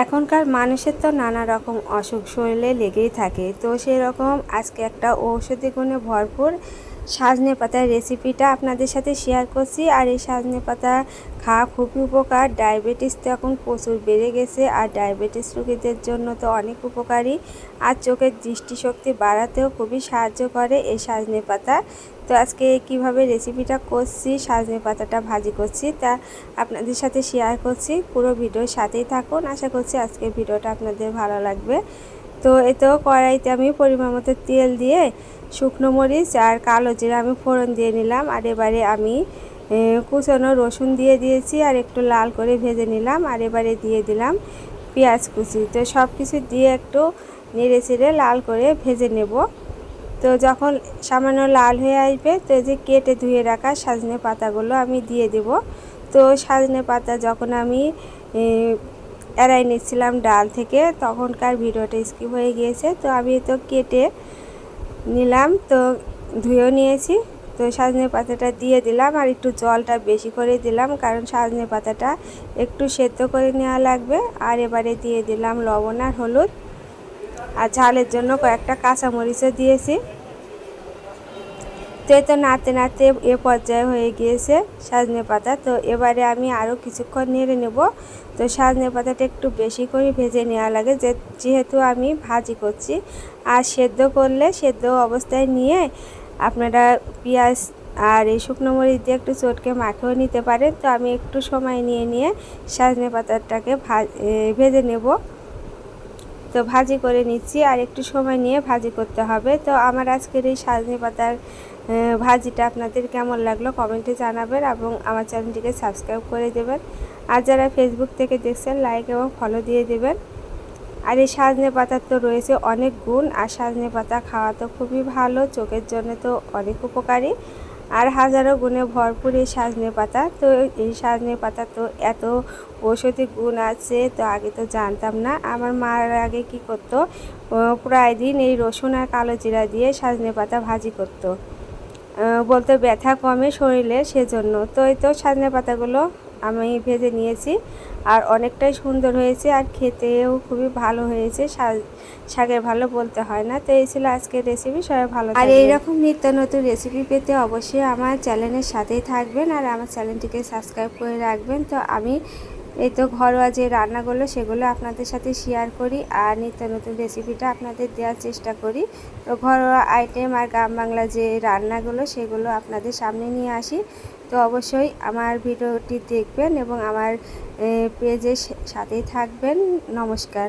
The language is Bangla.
এখনকার মানুষের তো নানা রকম অসুখ শরীরে লেগেই থাকে। তো সেরকম আজকে একটা ঔষধি গুণে ভরপুর সজনে পাতার রেসিপিটা আপনাদের সাথে শেয়ার করছি। আর এই সজনে পাতা খাওয়া খুবই উপকার। ডায়াবেটিস তো এখন প্রচুর বেড়ে গেছে, আর ডায়াবেটিস রোগীদের জন্য তো অনেক উপকারী। আর চোখের দৃষ্টিশক্তি বাড়াতেও খুবই সাহায্য করে এই সজনে পাতা। তো আজকে কিভাবে রেসিপিটা করছি, সজনে পাতাটা ভাজি করছি, তা আপনাদের সাথে শেয়ার করছি। পুরো ভিডিওর সাথেই থাকুন, আশা করছি আজকের ভিডিওটা আপনাদের ভালো লাগবে। তো এতেও কড়াইতে আমি পরিমাণ মতো তেল দিয়ে শুকনো মরিচ আর কালো জিরা আমি ফোড়ন দিয়ে নিলাম। আর এবারে আমি কুচানো রসুন দিয়ে দিয়েছি আর একটু লাল করে ভেজে নিলাম। আর এবারে দিয়ে দিলাম পেঁয়াজ কুচি। তো সব কিছু দিয়ে একটু নেড়ে চেড়ে লাল করে ভেজে নেব। তো যখন সামান্য লাল হয়ে আসবে, তো এই যে কেটে ধুয়ে রাখা সজনে পাতাগুলো আমি দিয়ে দেব। তো সজনে পাতা যখন আমি এড়াই নিচ্ছিলাম ডাল থেকে, তখনকার ভিডিওটা স্কিপ হয়ে গিয়েছে। তো আমি তো কেটে নিলাম, তো ধুয়েও নিয়েছি। তো সজনে পাতাটা দিয়ে দিলাম আর একটু জলটা বেশি করে দিলাম, কারণ সজনে পাতাটা একটু সেদ্ধ করে নেওয়া লাগবে। আর এবারে দিয়ে দিলাম লবণ আর হলুদ, আর ঝালের জন্য কয়েকটা কাঁচামরিচও দিয়েছি। তো নাড়তে নাড়তে এ পর্যায়ে হয়ে গিয়েছে সজনে পাতা। তো এবারে আমি আরও কিছুক্ষণ নেড়ে নেব। তো সজনে পাতাটা একটু বেশি করে ভেজে নেওয়া লাগে, যেহেতু আমি ভাজি করছি। আর সেদ্ধ করলে সেদ্ধ অবস্থায় নিয়ে আপনারা পেঁয়াজ আর এই শুকনো মরিচ দিয়ে একটু চটকে মাখেও নিতে পারেন। তো আমি একটু সময় নিয়ে সজনে পাতাটাকে ভেজে নেব। তো ভাজি করে নিচ্ছি, আর একটু সময় নিয়ে ভাজি করতে হবে। তো আমার আজকের এই সজনে পাতার ভাজিটা আপনাদের কেমন লাগলো কমেন্টে জানাবেন, এবং আমার চ্যানেলটিকে সাবস্ক্রাইব করে দেবেন। আর যারা ফেসবুক থেকে দেখছেন লাইক এবং ফলো দিয়ে দেবেন। আর এই সজনে পাতার তো রয়েছে অনেক গুণ, আর সজনে পাতা খাওয়া তো খুবই ভালো, চোখের জন্য তো অনেক উপকারী। আর হাজারো গুণে ভরপুর এই সজনে পাতা। তো এই সজনে পাতা তো এত ঔষধি গুণ আছে, তো আগে তো জানতাম না। আমার মার আগে কি করতো, প্রায় দিন এই রসুন আর কালো জিরা দিয়ে সজনে পাতা ভাজি করতো, বলতে ব্যথা কমে শরীরে, সেজন্য। তো এই তো সজনে পাতাগুলো আমি ভেজে নিয়েছি, আর অনেকটাই সুন্দর হয়েছে, আর খেতেও খুবই ভালো হয়েছে। শাকের ভালো বলতে হয় না। তো এই ছিল আজকের রেসিপি। সবাই ভালো থাকবেন। আর এইরকম নিত্য নতুন রেসিপি পেতে অবশ্যই আমার চ্যানেলের সাথেই থাকবেন, আর আমার চ্যানেলটিকে সাবস্ক্রাইব করে রাখবেন। তো আমি এই তো ঘরোয়া যে রান্নাগুলো সেগুলো আপনাদের সাথে শেয়ার করি, আর নিত্য নতুন রেসিপিটা আপনাদের দেওয়ার চেষ্টা করি। তো ঘরোয়া আইটেম আর গ্রাম বাংলা যে রান্নাগুলো সেগুলো আপনাদের সামনে নিয়ে আসি। তো অবশ্যই আমার ভিডিওটি দেখবেন এবং আমার পেজের সাথেই থাকবেন। নমস্কার।